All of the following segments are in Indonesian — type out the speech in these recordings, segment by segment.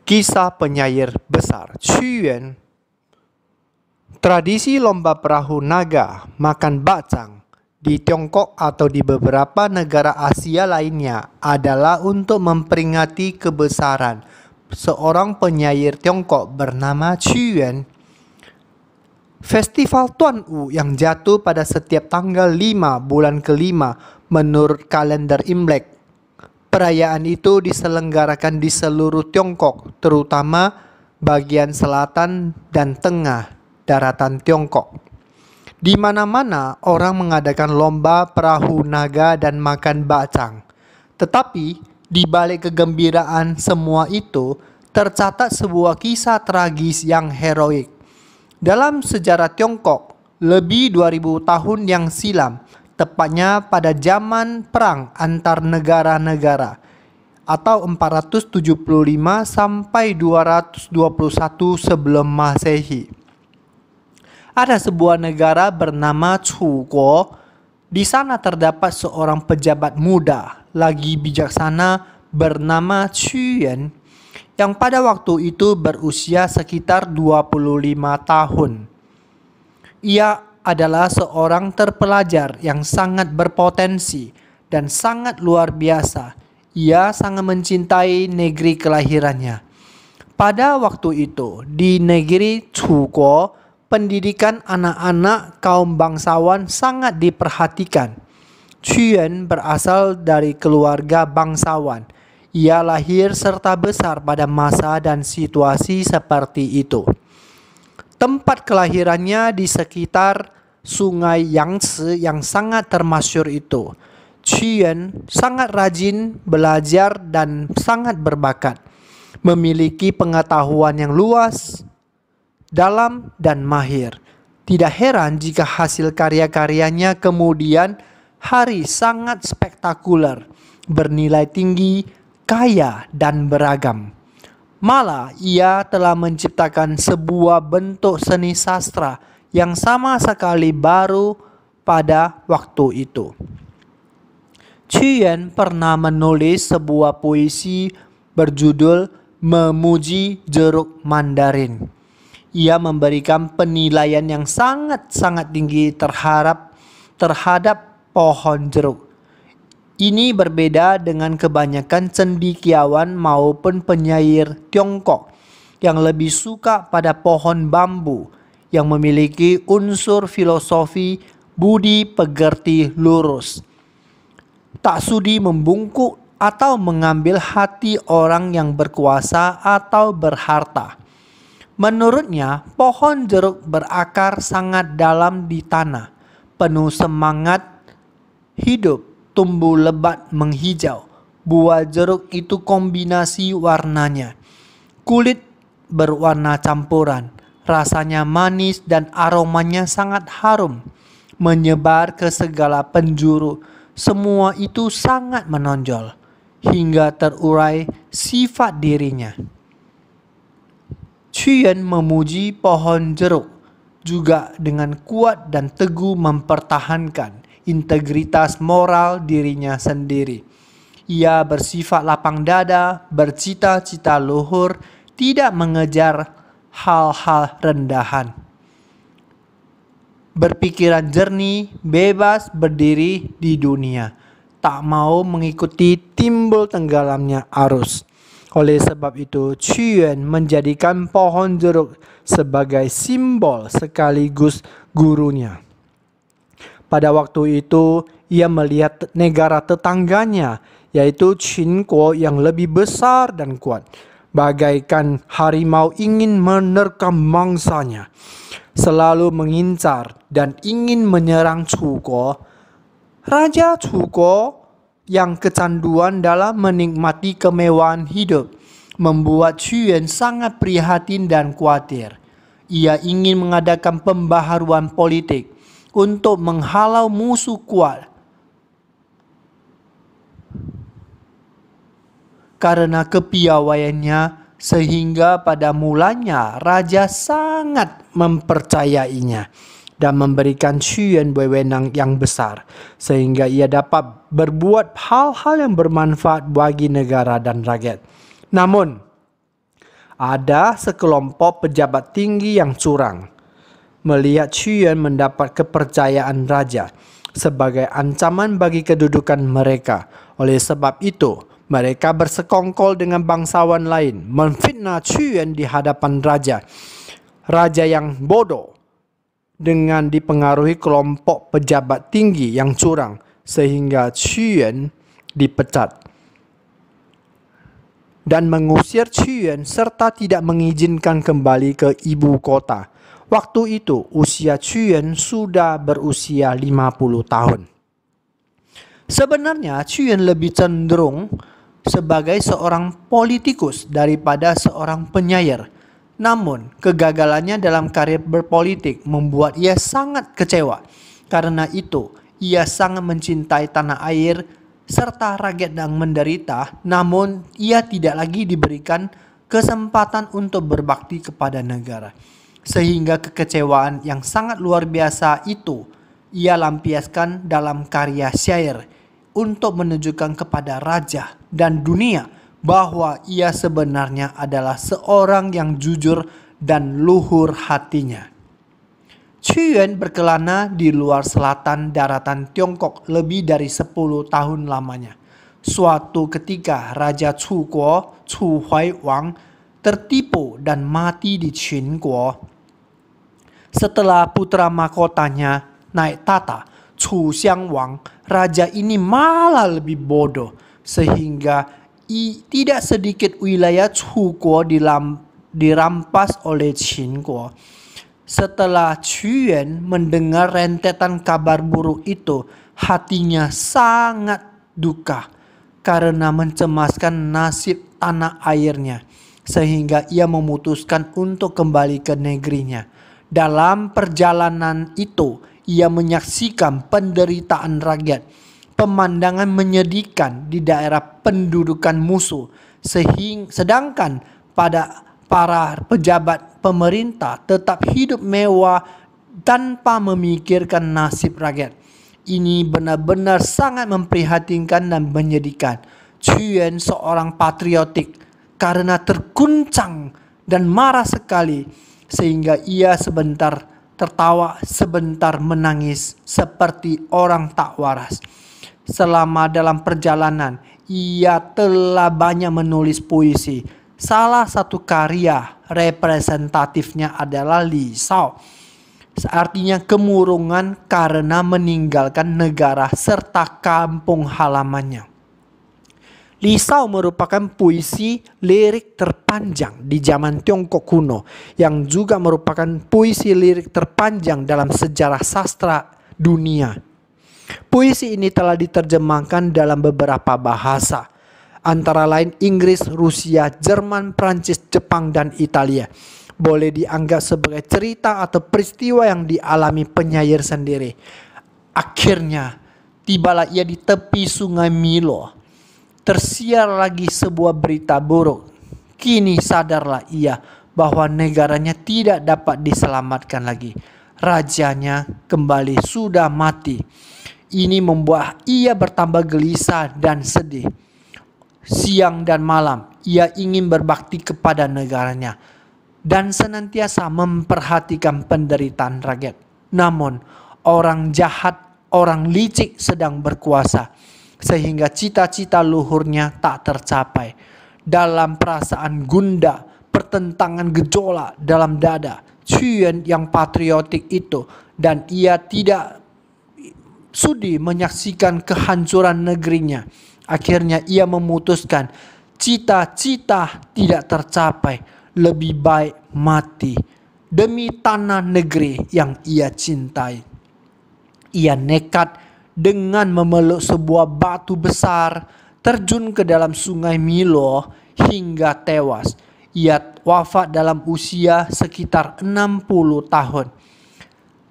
Kisah penyair besar Qu Yuan. Tradisi lomba perahu naga makan bakcang di Tiongkok atau di beberapa negara Asia lainnya adalah untuk memperingati kebesaran seorang penyair Tiongkok bernama Qu Yuan. Festival Tuan U yang jatuh pada setiap tanggal 5 bulan kelima menurut kalender Imlek. Perayaan itu diselenggarakan di seluruh Tiongkok, terutama bagian selatan dan tengah daratan Tiongkok. Di mana-mana orang mengadakan lomba perahu naga dan makan bakcang. Tetapi di balik kegembiraan semua itu tercatat sebuah kisah tragis yang heroik. Dalam sejarah Tiongkok, lebih 2000 tahun yang silam, tepatnya pada zaman perang antar negara-negara atau 475 sampai 221 sebelum Masehi. Ada sebuah negara bernama Chuguo. Di sana terdapat seorang pejabat muda lagi bijaksana bernama Qu Yuan yang pada waktu itu berusia sekitar 25 tahun. Ia adalah seorang terpelajar yang sangat berpotensi dan sangat luar biasa. Ia sangat mencintai negeri kelahirannya. Pada waktu itu, di negeri Chuguo, pendidikan anak-anak kaum bangsawan sangat diperhatikan. Qu Yuan berasal dari keluarga bangsawan. Ia lahir serta besar pada masa dan situasi seperti itu. Tempat kelahirannya di sekitar Sungai Yangtze yang sangat termasyhur itu. Qu Yuan sangat rajin belajar dan sangat berbakat, memiliki pengetahuan yang luas, dalam dan mahir. Tidak heran jika hasil karya-karyanya kemudian hari sangat spektakuler, bernilai tinggi, kaya dan beragam. Malah ia telah menciptakan sebuah bentuk seni sastra yang sama sekali baru pada waktu itu. Qu Yuan pernah menulis sebuah puisi berjudul Memuji Jeruk Mandarin. Ia memberikan penilaian yang sangat-sangat tinggi terhadap pohon jeruk. Ini berbeda dengan kebanyakan cendekiawan maupun penyair Tiongkok yang lebih suka pada pohon bambu yang memiliki unsur filosofi budi pekerti lurus, tak sudi membungkuk atau mengambil hati orang yang berkuasa atau berharta. Menurutnya, pohon jeruk berakar sangat dalam di tanah, penuh semangat hidup, tumbuh lebat menghijau. Buah jeruk itu kombinasi warnanya, kulit berwarna campuran, rasanya manis dan aromanya sangat harum, menyebar ke segala penjuru. Semua itu sangat menonjol hingga terurai sifat dirinya. Qu Yuan memuji pohon jeruk juga dengan kuat dan teguh mempertahankan integritas moral dirinya sendiri. Ia bersifat lapang dada, bercita-cita luhur, tidak mengejar hal-hal rendahan. Berpikiran jernih, bebas berdiri di dunia, tak mau mengikuti timbul tenggelamnya arus. Oleh sebab itu, Qu Yuan menjadikan pohon jeruk sebagai simbol sekaligus gurunya. Pada waktu itu, ia melihat negara tetangganya, yaitu Qinguo yang lebih besar dan kuat. Bagaikan harimau ingin menerkam mangsanya, selalu mengincar dan ingin menyerang Chuguo. Raja Chuguo yang kecanduan dalam menikmati kemewahan hidup membuat Qu Yuan sangat prihatin dan khawatir. Ia ingin mengadakan pembaharuan politik untuk menghalau musuh kuat. Karena kepiawaiannya, sehingga pada mulanya raja sangat mempercayainya dan memberikan Qu Yuan wewenang yang besar, sehingga ia dapat berbuat hal-hal yang bermanfaat bagi negara dan rakyat. Namun, ada sekelompok pejabat tinggi yang curang. Melihat Qiyuan mendapat kepercayaan raja sebagai ancaman bagi kedudukan mereka. Oleh sebab itu, mereka bersekongkol dengan bangsawan lain, memfitnah Qiyuan di hadapan raja. Raja yang bodoh dengan dipengaruhi kelompok pejabat tinggi yang curang, sehingga Qiyuan dipecat dan mengusir Qiyuan serta tidak mengizinkan kembali ke ibu kota. Waktu itu usia Qiyuan sudah berusia 50 tahun. Sebenarnya Qiyuan lebih cenderung sebagai seorang politikus daripada seorang penyair. Namun kegagalannya dalam karir berpolitik membuat ia sangat kecewa. Karena itu ia sangat mencintai tanah air serta rakyat yang menderita, namun ia tidak lagi diberikan kesempatan untuk berbakti kepada negara. Sehingga kekecewaan yang sangat luar biasa itu ia lampiaskan dalam karya syair untuk menunjukkan kepada raja dan dunia bahwa ia sebenarnya adalah seorang yang jujur dan luhur hatinya. Qiyuan berkelana di luar selatan daratan Tiongkok lebih dari 10 tahun lamanya. Suatu ketika Raja Chu Guo, Chu Huaiwang, tertipu dan mati di Qinguo. Setelah putra mahkotanya naik tata, Chu Xiangwang, raja ini malah lebih bodoh sehingga tidak sedikit wilayah Chu Guo dirampas oleh Qinguo. Setelah Qiyuan mendengar rentetan kabar buruk itu, hatinya sangat duka karena mencemaskan nasib tanah airnya, sehingga ia memutuskan untuk kembali ke negerinya. Dalam perjalanan itu, ia menyaksikan penderitaan rakyat, pemandangan menyedihkan di daerah pendudukan musuh, sedangkan para pejabat pemerintah tetap hidup mewah tanpa memikirkan nasib rakyat. Ini benar-benar sangat memprihatinkan dan menyedihkan. Qiyuan seorang patriotik karena terguncang dan marah sekali, sehingga ia sebentar tertawa, sebentar menangis seperti orang tak waras. Selama dalam perjalanan, ia telah banyak menulis puisi. Salah satu karya representatifnya adalah Li Shao, artinya kemurungan karena meninggalkan negara serta kampung halamannya. Li Shao merupakan puisi lirik terpanjang di zaman Tiongkok kuno, yang juga merupakan puisi lirik terpanjang dalam sejarah sastra dunia. Puisi ini telah diterjemahkan dalam beberapa bahasa, antara lain Inggris, Rusia, Jerman, Prancis, Jepang, dan Italia. Boleh dianggap sebagai cerita atau peristiwa yang dialami penyair sendiri. Akhirnya, tibalah ia di tepi sungai Milo. Tersiar lagi sebuah berita buruk. Kini sadarlah ia bahwa negaranya tidak dapat diselamatkan lagi. Rajanya kembali sudah mati. Ini membuat ia bertambah gelisah dan sedih. Siang dan malam ia ingin berbakti kepada negaranya dan senantiasa memperhatikan penderitaan rakyat. Namun orang jahat, orang licik sedang berkuasa, sehingga cita-cita luhurnya tak tercapai. Dalam perasaan gundah, pertentangan gejolak dalam dada Qiyuan yang patriotik itu, dan ia tidak sudi menyaksikan kehancuran negerinya. Akhirnya ia memutuskan cita-cita tidak tercapai, lebih baik mati demi tanah negeri yang ia cintai. Ia nekat dengan memeluk sebuah batu besar, terjun ke dalam sungai Milo hingga tewas. Ia wafat dalam usia sekitar 60 tahun.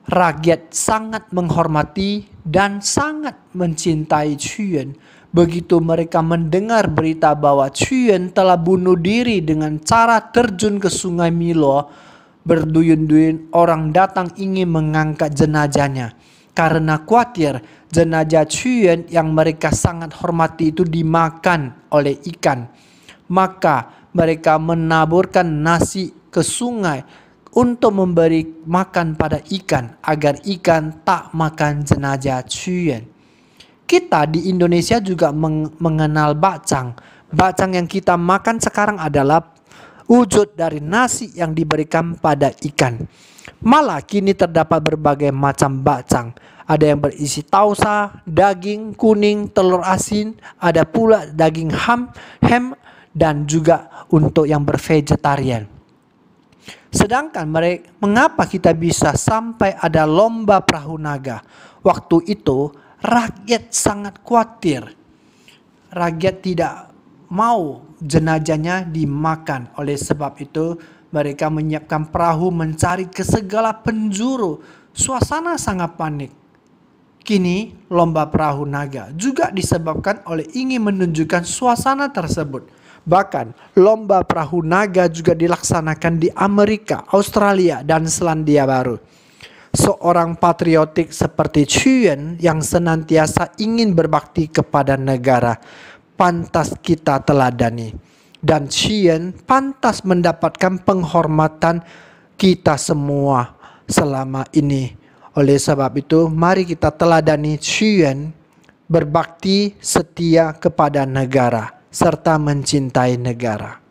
Rakyat sangat menghormati dan sangat mencintai Qiyuan. Begitu mereka mendengar berita bahwa Qiyuan telah bunuh diri dengan cara terjun ke sungai Milo, berduyun-duyun orang datang ingin mengangkat jenazahnya. Karena khawatir jenazah Qiyuan yang mereka sangat hormati itu dimakan oleh ikan, maka mereka menaburkan nasi ke sungai untuk memberi makan pada ikan agar ikan tak makan jenazah Qu Yuan. Kita di Indonesia juga mengenal bacang. Bacang yang kita makan sekarang adalah wujud dari nasi yang diberikan pada ikan. Malah kini terdapat berbagai macam bacang. Ada yang berisi tausa, daging kuning, telur asin, ada pula daging ham, dan juga untuk yang bervegetarian. Sedangkan mengapa kita bisa sampai ada lomba perahu naga? Waktu itu rakyat sangat khawatir. Rakyat tidak mau jenazahnya dimakan. Oleh sebab itu mereka menyiapkan perahu mencari ke segala penjuru. Suasana sangat panik. Kini lomba perahu naga juga disebabkan oleh ingin menunjukkan suasana tersebut. Bahkan lomba perahu naga juga dilaksanakan di Amerika, Australia, dan Selandia Baru. Seorang patriotik seperti Qu Yuan yang senantiasa ingin berbakti kepada negara pantas kita teladani. Dan Qu Yuan pantas mendapatkan penghormatan kita semua selama ini. Oleh sebab itu, mari kita teladani Qu Yuan berbakti setia kepada negara serta mencintai negara.